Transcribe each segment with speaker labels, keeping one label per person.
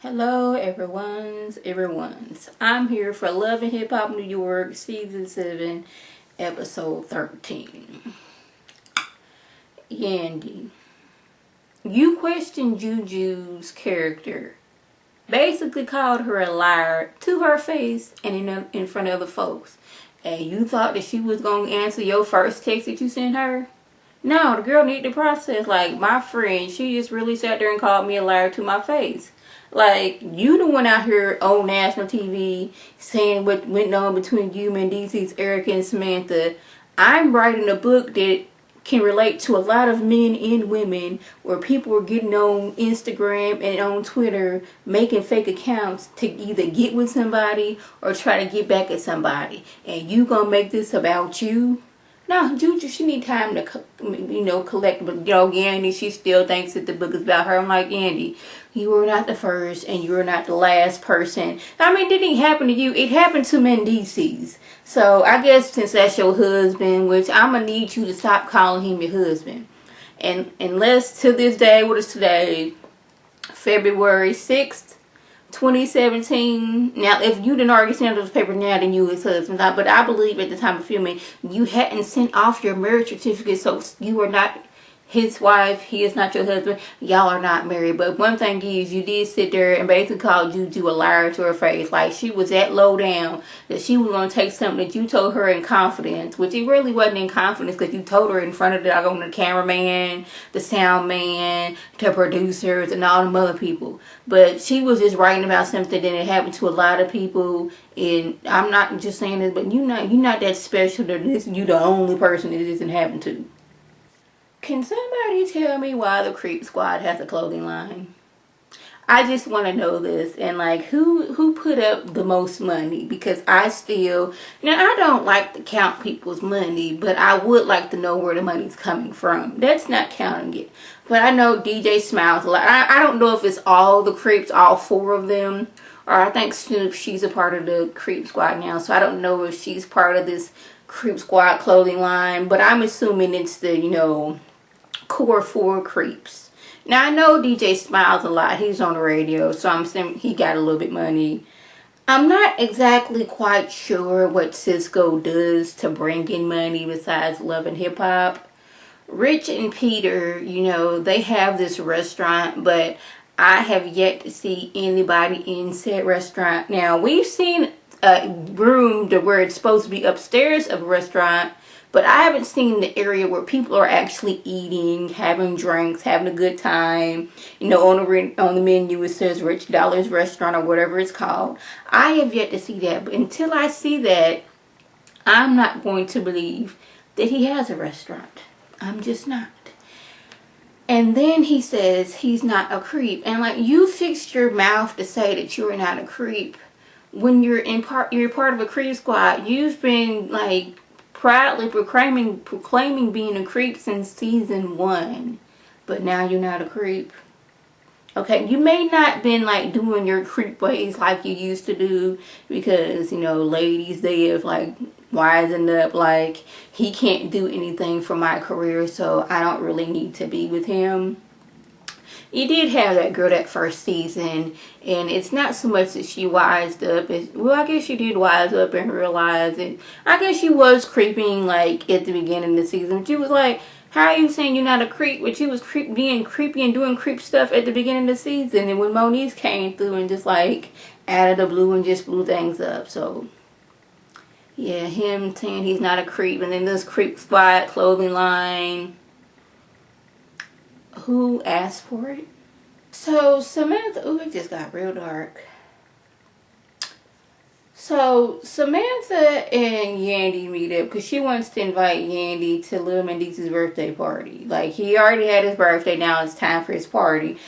Speaker 1: Hello everyone's. I'm here for Love and Hip Hop New York Season 7 Episode 13. Yandy, you questioned Juju's character. Basically called her a liar to her face and in front of the folks. And you thought that she was going to answer your first text that you sent her? No, the girl need to process. Like, my friend, she just really sat there and called me a liar to my face. Like, you the one out here on national TV saying what went on between you and DC's Erica and Samantha. I'm writing a book that can relate to a lot of men and women where people are getting on Instagram and on Twitter making fake accounts to either get with somebody or try to get back at somebody. And you gonna make this about you? No, Juju, she need time to, collect. But, Yandy, she still thinks that the book is about her. I'm like, Yandy, you were not the first and you were not the last person. I mean, it didn't happen to you. It happened to Mendices. So, I guess since that's your husband, which I'm going to need you to stop calling him your husband. And unless to this day, what is today? February 6th. 2017. Now, if you didn't already send those papers now, then you his husband. But I believe at the time of filming, you hadn't sent off your marriage certificate, so you were not his wife. He is not your husband. Y'all are not married. But one thing is, you did sit there and basically call Juju a liar to her face. Like, she was that low down that she was going to take something that you told her in confidence, which it really wasn't in confidence because you told her in front of the cameraman, the sound man, the producers, and all them other people. But she was just writing about something that it happened to a lot of people. And I'm not just saying this, but you're not that special that you the only person that this didn't happen to. Can somebody tell me why the Creep Squad has a clothing line? I just want to know this. And like, who put up the most money? Because I don't like to count people's money, but I would like to know where the money's coming from. That's not counting it. But I know DJ smiles a lot. I don't know if it's all the Creeps, all 4 of them. Or I think Snoop, she's a part of the Creep Squad now. So I don't know if she's part of this Creep Squad clothing line. But I'm assuming it's the, core 4 creeps. Now I know DJ smiles a lot. He's on the radio, so I'm saying he got a little bit money. I'm not exactly quite sure what Cisco does to bring in money besides Love and Hip Hop. Rich and Peter, they have this restaurant, but I have yet to see anybody in said restaurant. Now, we've seen a room where it's supposed to be upstairs of a restaurant, but I haven't seen the area where people are actually eating, having drinks, having a good time. On the menu it says Rich Dollar's Restaurant or whatever it's called. I have yet to see that. But until I see that, I'm not going to believe that he has a restaurant. I'm just not. And then he says he's not a creep. And like, you fixed your mouth to say that you're not a creep. When you're part of a creep squad, you've been like proudly proclaiming being a creep since season 1, but now you're not a creep. Okay, you may not been like doing your creep ways like you used to do because ladies, they have like wisened up. Like, he can't do anything for my career, so I don't really need to be with him. You did have that girl that first season, and it's not so much that she wised up. Well, I guess she did wise up and realize it. I guess she was creeping, like, at the beginning of the season. She was like, how are you saying you're not a creep? But she was being creepy and doing creep stuff at the beginning of the season. And when Monique came through and just, like, out of the blue and just blew things up. So, yeah, him saying he's not a creep. And then this Creep Squad clothing line. Who asked for it? So Samantha, it just got real dark. So Samantha and Yandy meet up because she wants to invite Yandy to Lil Mendice's birthday party. Like, he already had his birthday, now it's time for his party.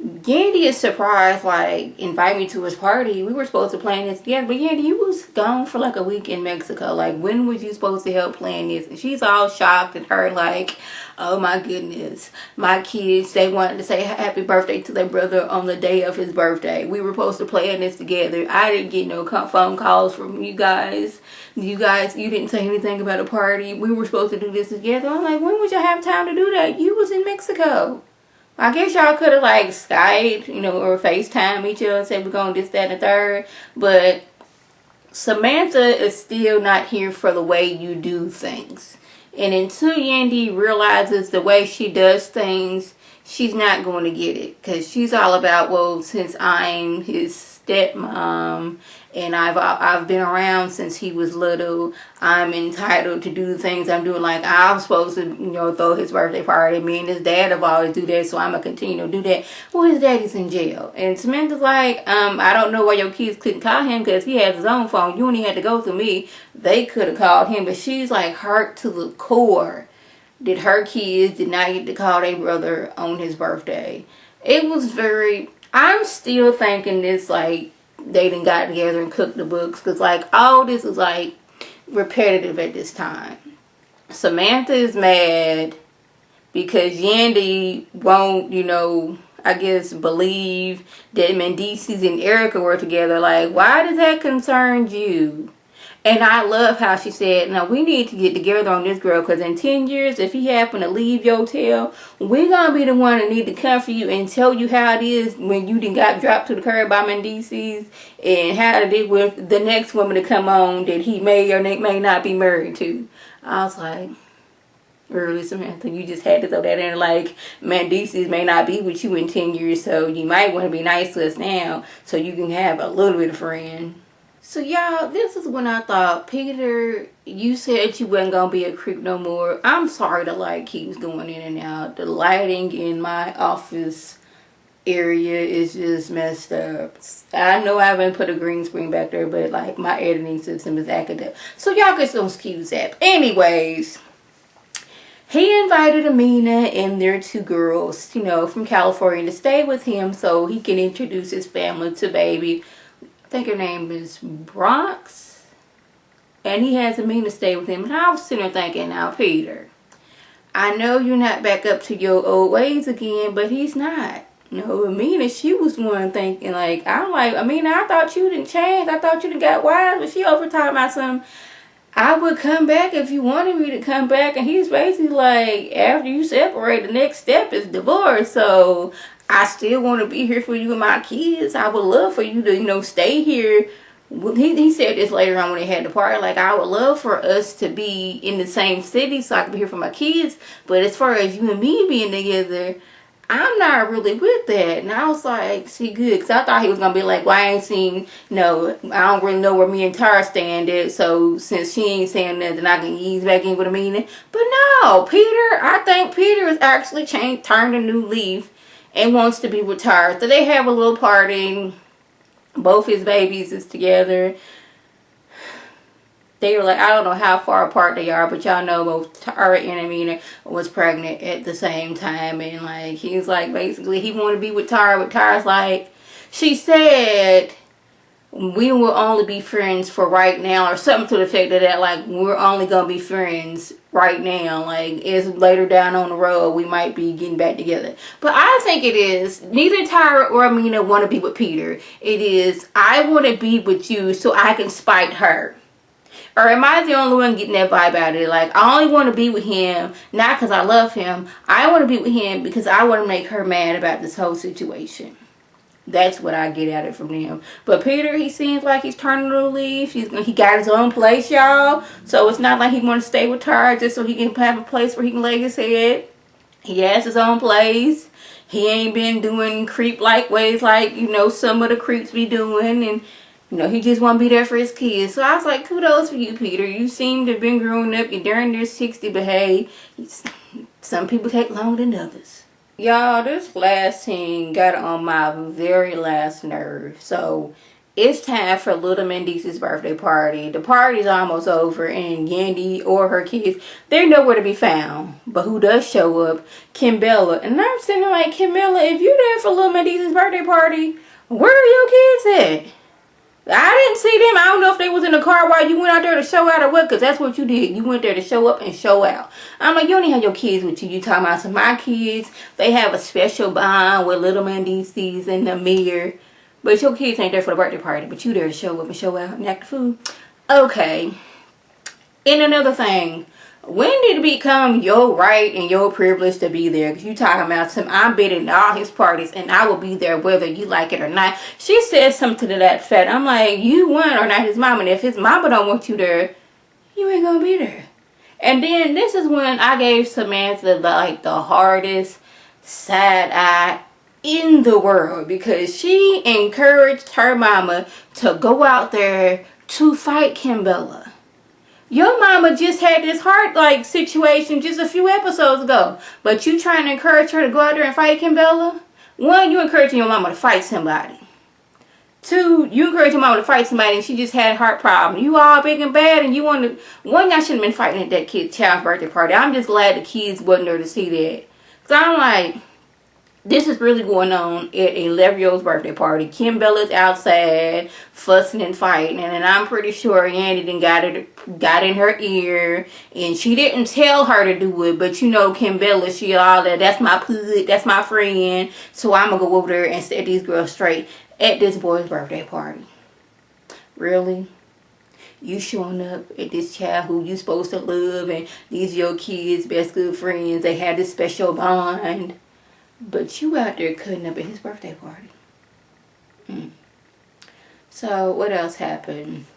Speaker 1: Yandy is surprised, like, invite me to his party. We were supposed to plan this together, but Yandy, you was gone for like a week in Mexico. Like, when was you supposed to help plan this? And she's all shocked at her, like, oh my goodness, my kids, they wanted to say happy birthday to their brother on the day of his birthday. We were supposed to plan this together. I didn't get no phone calls from you guys. You didn't say anything about a party. We were supposed to do this together. I'm like, when would you have time to do that? You was in Mexico. I guess y'all could have like Skyped, you know, or FaceTime each other and said we're going to this, that, and the third. But Samantha is still not here for the way you do things. And until Yandy realizes the way she does things, she's not going to get it. Because she's all about, well, since I'm his stepmom and I've been around since he was little, I'm entitled to do the things I'm doing. Like, I'm supposed to, you know, throw his birthday party. Me and his dad have always do that, so I'm going to continue to do that. Well, his daddy's in jail. And Samantha's like, I don't know why your kids couldn't call him because he has his own phone. You only had to go through me. They could have called him. But she's like hurt to the core that her kids did not get to call their brother on his birthday. It was very... I'm still thinking this, like, they done got together and cooked the books. Because, like, all this is, like, repetitive at this time. Samantha is mad because Yandy won't, you know, I guess, believe that Mendices and Erica were together. Like, why does that concern you? And I love how she said, now we need to get together on this girl because in 10 years, if he happen to leave your tail, we're going to be the one that need to come for you and tell you how it is when you done got dropped to the curb by Mendices and how it is with the next woman to come on that he may or may not be married to. I was like, really, Samantha, you just had to throw that in. Like, Mendices may not be with you in 10 years, so you might want to be nice to us now so you can have a little bit of friend. So, y'all, this is when I thought, Peter, you said you wasn't going to be a creep no more. I'm sorry the light keeps going in and out. The lighting in my office area is just messed up. I know I haven't put a green screen back there, but, like, my editing system is acting up. So, y'all just don't excuse that. Anyways, he invited Amina and their two girls, you know, from California to stay with him so he can introduce his family to baby. I think her name is Bronx. And he has Amina stay with him. And I was sitting there thinking, now, Peter, I know you're not back up to your old ways again, but he's not. You know, Amina, she was one thinking, like, I'm like, Amina, I thought you didn't change. I thought you didn't got wise. But she over talking about something. I would come back if you wanted me to come back. And he's basically like, after you separate, the next step is divorce. So I still want to be here for you and my kids. I would love for you to, you know, stay here. He said this later on when they had the party. Like, I would love for us to be in the same city so I can be here for my kids. But as far as you and me being together, I'm not really with that. And I was like, see, good. Because I thought he was going to be like, well, I ain't seen, no, I don't really know where me and Tara stand at. So since she ain't saying nothing, I can ease back in with a meaning. But no, Peter, I think Peter has actually turned a new leaf and wants to be with Tara. So they have a little party. Both his babies is together. They were like, I don't know how far apart they are, but y'all know both Tara and Amina was pregnant at the same time. And like, he's like, basically, he wanted to be with Tara, but Tara's like, she said, we will only be friends for right now, or something to the effect of that. Like, we're only going to be friends right now. Like, as later down on the road, we might be getting back together. But I think it is, neither Tara or Amina want to be with Peter. It is, I want to be with you so I can spite her. Or am I the only one getting that vibe out of it? Like, I only want to be with him, not because I love him. I want to be with him because I want to make her mad about this whole situation. That's what I get out of it from them. But Peter, he seems like he's turning a leaf. He got his own place, y'all. So it's not like he wants to stay with her just so he can have a place where he can lay his head. He has his own place. He ain't been doing creep-like ways like, you know, some of the creeps be doing. And, you know, he just want to be there for his kids. So I was like, kudos for you, Peter. You seem to have been growing up. You're during your 60, but hey, some people take longer than others. Y'all, this last scene got on my very last nerve. So, it's time for little Mendice's birthday party. The party's almost over, and Yandy or her kids, they're nowhere to be found. But who does show up? Kimbella. And I'm sitting there like, Kimbella, if you're there for little Mendice's birthday party, where are your kids at? I didn't see them. I don't know if they was in the car while you went out there to show out or what, because that's what you did. You went there to show up and show out. I'm like, you don't even have your kids with you. You talking about some of my kids. They have a special bond with little Mendices and the mirror. But your kids ain't there for the birthday party. But you there to show up and show out and act the fool. Okay. And another thing. When did it become your right and your privilege to be there? Because you talking about some, I'm bidding all his parties and I will be there whether you like it or not. She said something to that effect. I'm like, you want or not his mama. And if his mama don't want you there, you ain't gonna be there. And then this is when I gave Samantha the hardest side eye in the world, because she encouraged her mama to go out there to fight Kimbella. Your mama just had this heart situation just a few episodes ago, but you trying to encourage her to go out there and fight Kimbella? One, you encouraging your mama to fight somebody. Two, you encourage your mama to fight somebody and she just had a heart problem. You all big and bad and you want to... One, y'all shouldn't have been fighting at that kid's child's birthday party. I'm just glad the kids wasn't there to see that. Because I'm like, this is really going on at a 11-year-old's birthday party. Kimbella's outside fussing and fighting, and I'm pretty sure Andy done got in her ear, and she didn't tell her to do it, but you know Kimbella, she all that, that's my pud, that's my friend, so I'm gonna go over there and set these girls straight at this boy's birthday party. Really? You showing up at this child who you supposed to love, and these your kids, best good friends, they had this special bond. But you out there cutting up at his birthday party. So, what else happened?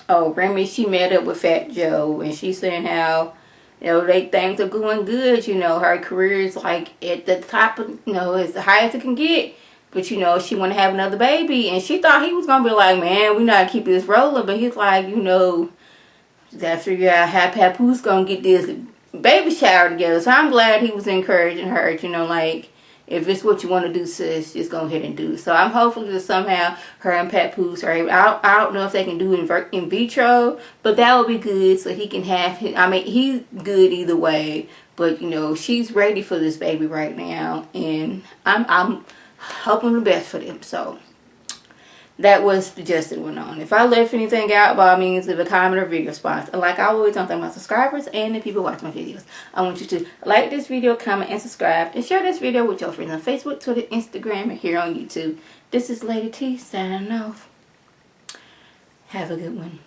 Speaker 1: Oh, Remy, she met up with Fat Joe. And she's saying how, things are going good. Her career is like at the top of, it's the highest it can get. But, she want to have another baby. And she thought he was going to be like, man, we not keeping this rolling. But he's like, you got to figure out how Papoose going to get this baby shower together. So, I'm glad he was encouraging her, if it's what you want to do, sis, just go ahead and do it. So I'm hopeful that somehow her and Papoose are able. I don't know if they can do it in vitro, but that would be good so he can have his, he's good either way. But, she's ready for this baby right now. And I'm hoping the best for them. So that was the gist that went on. If I left anything out, by all means, leave a comment or video response. And like I always, I'm thanking my subscribers and the people watching my videos. I want you to like this video, comment, and subscribe. And share this video with your friends on Facebook, Twitter, Instagram, and here on YouTube. This is Lady T signing off. Have a good one.